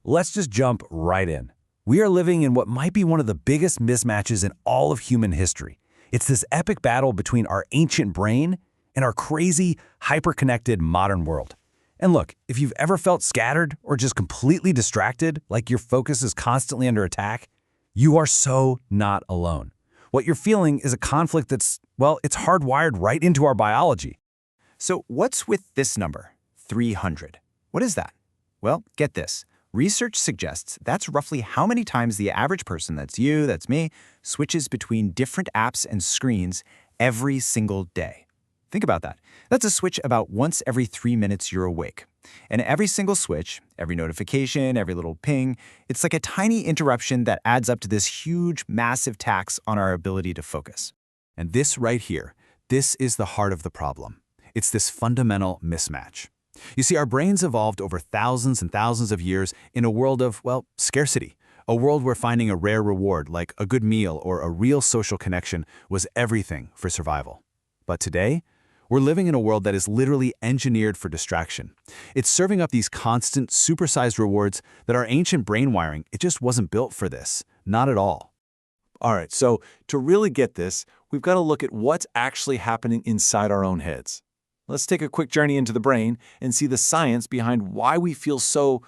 let's just jump right in. We are living in what might be one of the biggest mismatches in all of human history. It's this epic battle between our ancient brain and our crazy, hyper-connected modern world. And look, if you've ever felt scattered or just completely distracted, like your focus is constantly under attack, you are so not alone. What you're feeling is a conflict that's, well, it's hardwired right into our biology. So what's with this number, 300? What is that? Well, get this. Research suggests that's roughly how many times the average person, that's you, that's me, switches between different apps and screens every single day. Think about that. That's a switch about once every 3 minutes you're awake. And every single switch, every notification, every little ping, it's like a tiny interruption that adds up to this huge, massive tax on our ability to focus. And this right here, this is the heart of the problem. It's this fundamental mismatch. You see, our brains evolved over thousands and thousands of years in a world of, well, scarcity. A world where finding a rare reward, like a good meal or a real social connection, was everything for survival. But today, we're living in a world that is literally engineered for distraction. It's serving up these constant, supersized rewards that our ancient brain wiring, it just wasn't built for this. Not at all. All right, so to really get this, we've got to look at what's actually happening inside our own heads. Let's take a quick journey into the brain and see the science behind why we feel so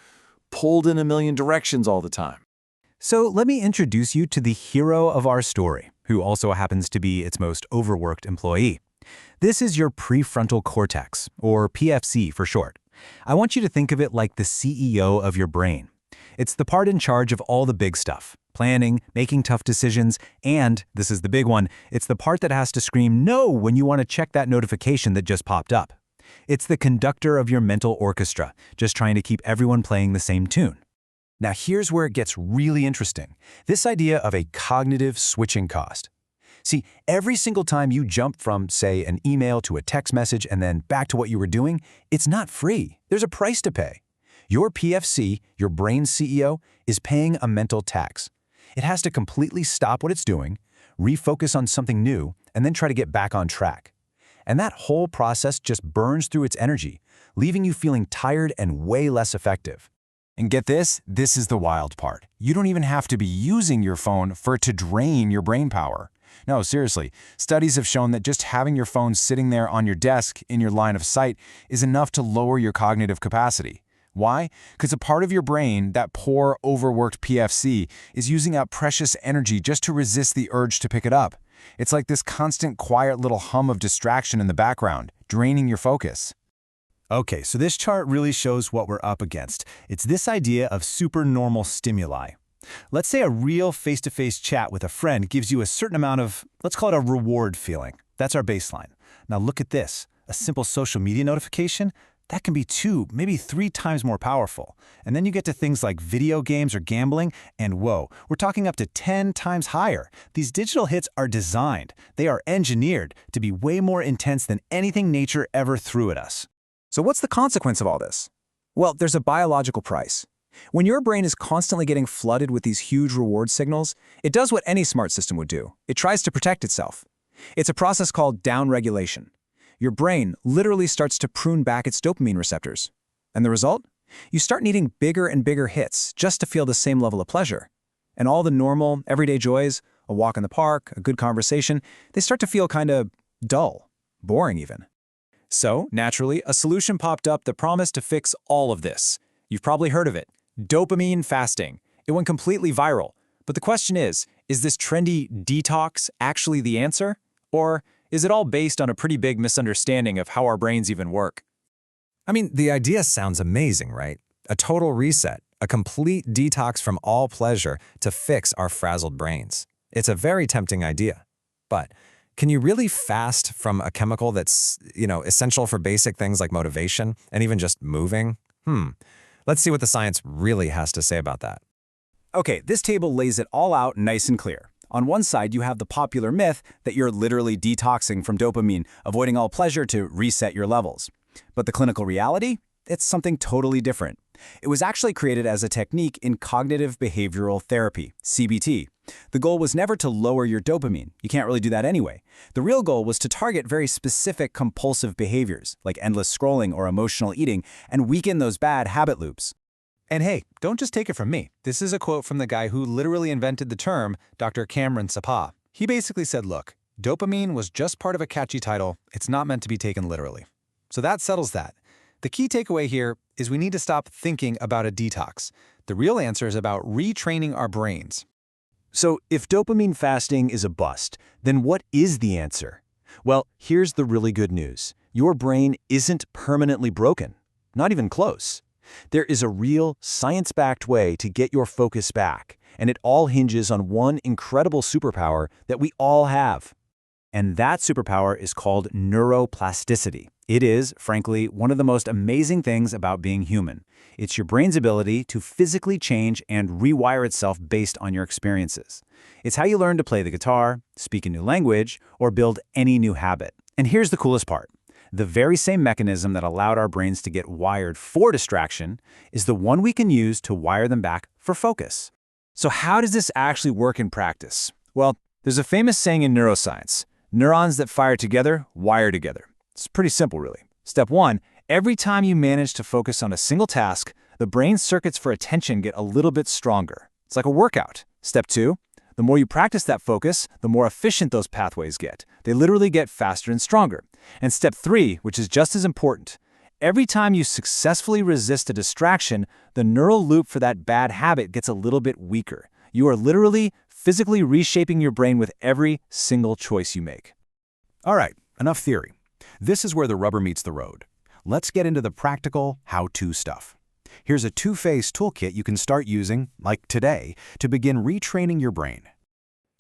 pulled in a million directions all the time. So let me introduce you to the hero of our story, who also happens to be its most overworked employee. This is your prefrontal cortex, or PFC for short. I want you to think of it like the CEO of your brain. It's the part in charge of all the big stuff, planning, making tough decisions, and, this is the big one, it's the part that has to scream no when you want to check that notification that just popped up. It's the conductor of your mental orchestra, just trying to keep everyone playing the same tune. Now here's where it gets really interesting. This idea of a cognitive switching cost. See, every single time you jump from, say, an email to a text message and then back to what you were doing, it's not free. There's a price to pay. Your PFC, your brain's CEO, is paying a mental tax. It has to completely stop what it's doing, refocus on something new, and then try to get back on track. And that whole process just burns through its energy, leaving you feeling tired and way less effective. And get this is the wild part. You don't even have to be using your phone for it to drain your brain power. No, seriously, studies have shown that just having your phone sitting there on your desk in your line of sight is enough to lower your cognitive capacity. Why? Because a part of your brain, that poor, overworked PFC, is using up precious energy just to resist the urge to pick it up. It's like this constant, quiet little hum of distraction in the background, draining your focus. Okay, so this chart really shows what we're up against. It's this idea of supernormal stimuli. Let's say a real face-to-face chat with a friend gives you a certain amount of, let's call it a reward feeling. That's our baseline. Now look at this. A simple social media notification, that can be 2, maybe 3 times more powerful. And then you get to things like video games or gambling, and whoa, we're talking up to 10 times higher. These digital hits are designed. They are engineered to be way more intense than anything nature ever threw at us. So what's the consequence of all this? Well, there's a biological price. When your brain is constantly getting flooded with these huge reward signals, it does what any smart system would do. It tries to protect itself. It's a process called downregulation. Your brain literally starts to prune back its dopamine receptors. And the result? You start needing bigger and bigger hits just to feel the same level of pleasure. And all the normal, everyday joys, a walk in the park, a good conversation, they start to feel kind of dull, boring even. So, naturally, a solution popped up that promised to fix all of this. You've probably heard of it. Dopamine fasting. It went completely viral. But the question is this trendy detox actually the answer? Or is it all based on a pretty big misunderstanding of how our brains even work? I mean, the idea sounds amazing, right? A total reset, a complete detox from all pleasure to fix our frazzled brains. It's a very tempting idea. But can you really fast from a chemical that's, essential for basic things like motivation and even just moving? Let's see what the science really has to say about that. Okay, this table lays it all out nice and clear. On one side, you have the popular myth that you're literally detoxing from dopamine, avoiding all pleasure to reset your levels. But the clinical reality? It's something totally different. It was actually created as a technique in cognitive behavioral therapy, CBT. The goal was never to lower your dopamine. You can't really do that anyway. The real goal was to target very specific compulsive behaviors, like endless scrolling or emotional eating, and weaken those bad habit loops. And hey, don't just take it from me. This is a quote from the guy who literally invented the term, Dr. Cameron Sapa. He basically said, look, dopamine was just part of a catchy title. It's not meant to be taken literally. So that settles that. The key takeaway here is we need to stop thinking about a detox. The real answer is about retraining our brains. So if dopamine fasting is a bust, then what is the answer? Well, here's the really good news. Your brain isn't permanently broken. Not even close. There is a real, science-backed way to get your focus back, and it all hinges on one incredible superpower that we all have. And that superpower is called neuroplasticity. It is, frankly, one of the most amazing things about being human. It's your brain's ability to physically change and rewire itself based on your experiences. It's how you learn to play the guitar, speak a new language, or build any new habit. And here's the coolest part. The very same mechanism that allowed our brains to get wired for distraction is the one we can use to wire them back for focus. So how does this actually work in practice? Well, there's a famous saying in neuroscience, neurons that fire together, wire together. It's pretty simple, really. Step 1, every time you manage to focus on a single task, the brain's circuits for attention get a little bit stronger. It's like a workout. Step 2, the more you practice that focus, the more efficient those pathways get. They literally get faster and stronger. And step 3, which is just as important, every time you successfully resist a distraction, the neural loop for that bad habit gets a little bit weaker. You are literally, physically reshaping your brain with every single choice you make. All right, enough theory. This is where the rubber meets the road. Let's get into the practical how-to stuff. Here's a two-phase toolkit you can start using, like today, to begin retraining your brain.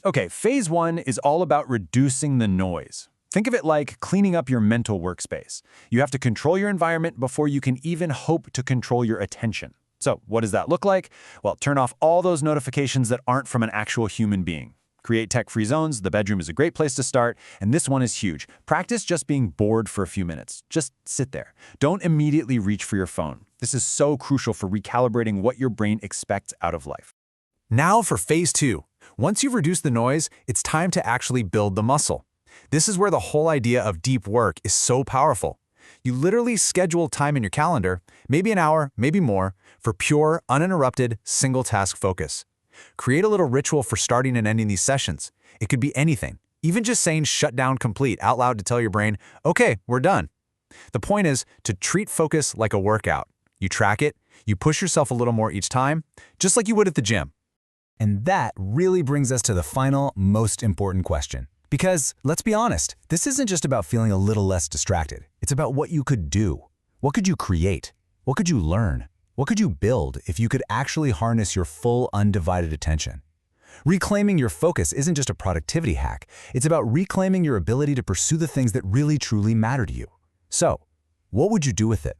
Okay, phase 1 is all about reducing the noise. Think of it like cleaning up your mental workspace. You have to control your environment before you can even hope to control your attention. So what does that look like? Well, turn off all those notifications that aren't from an actual human being. Create tech-free zones. The bedroom is a great place to start, and this one is huge. Practice just being bored for a few minutes. Just sit there. Don't immediately reach for your phone. This is so crucial for recalibrating what your brain expects out of life. Now for phase 2. Once you've reduced the noise, it's time to actually build the muscle. This is where the whole idea of deep work is so powerful. You literally schedule time in your calendar, maybe an hour, maybe more, for pure, uninterrupted, single-task focus. Create a little ritual for starting and ending these sessions. It could be anything, even just saying "shut down complete" out loud to tell your brain, okay, we're done. The point is to treat focus like a workout. You track it, you push yourself a little more each time, just like you would at the gym. And that really brings us to the final, most important question. Because, let's be honest, this isn't just about feeling a little less distracted. It's about what you could do. What could you create? What could you learn? What could you build if you could actually harness your full, undivided attention? Reclaiming your focus isn't just a productivity hack. It's about reclaiming your ability to pursue the things that really, truly matter to you. So, what would you do with it?